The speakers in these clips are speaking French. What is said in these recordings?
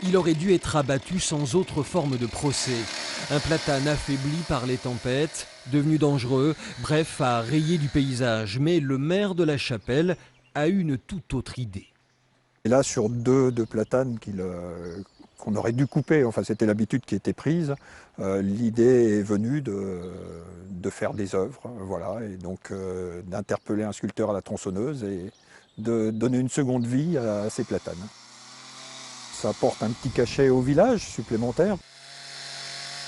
Il aurait dû être abattu sans autre forme de procès. Un platane affaibli par les tempêtes, devenu dangereux, bref, à rayer du paysage. Mais le maire de la Chapelle a eu une toute autre idée. Et là, sur deux platanes qu'on aurait dû couper, enfin c'était l'habitude qui était prise, l'idée est venue de faire des œuvres, voilà, et donc d'interpeller un sculpteur à la tronçonneuse et de donner une seconde vie à ces platanes. Ça apporte un petit cachet au village supplémentaire.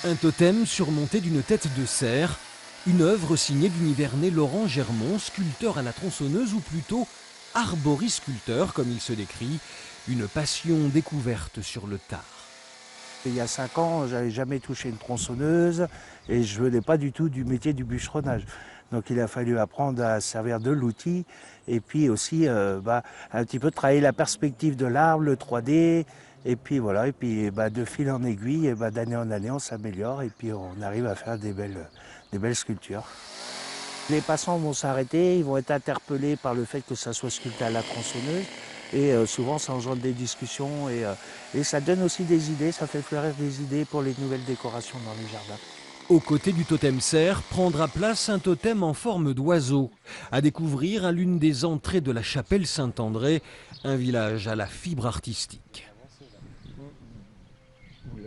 Un totem surmonté d'une tête de cerf, une œuvre signée du Nivernais Laurent Germont, sculpteur à la tronçonneuse ou plutôt arborisculpteur comme il se décrit, une passion découverte sur le tard. Il y a 5 ans, j'avais jamais touché une tronçonneuse et je venais pas du tout du métier du bûcheronnage. Donc il a fallu apprendre à servir de l'outil et puis aussi un petit peu travailler la perspective de l'arbre, le 3D. Et puis voilà, et puis de fil en aiguille, d'année en année, on s'améliore et puis on arrive à faire des belles sculptures. Les passants vont s'arrêter, ils vont être interpellés par le fait que ça soit sculpté à la tronçonneuse. Et souvent, ça engendre des discussions et ça donne aussi des idées, ça fait fleurir des idées pour les nouvelles décorations dans les jardins. Aux côtés du totem cerf prendra place un totem en forme d'oiseau, à découvrir à l'une des entrées de la chapelle Saint-André, un village à la fibre artistique.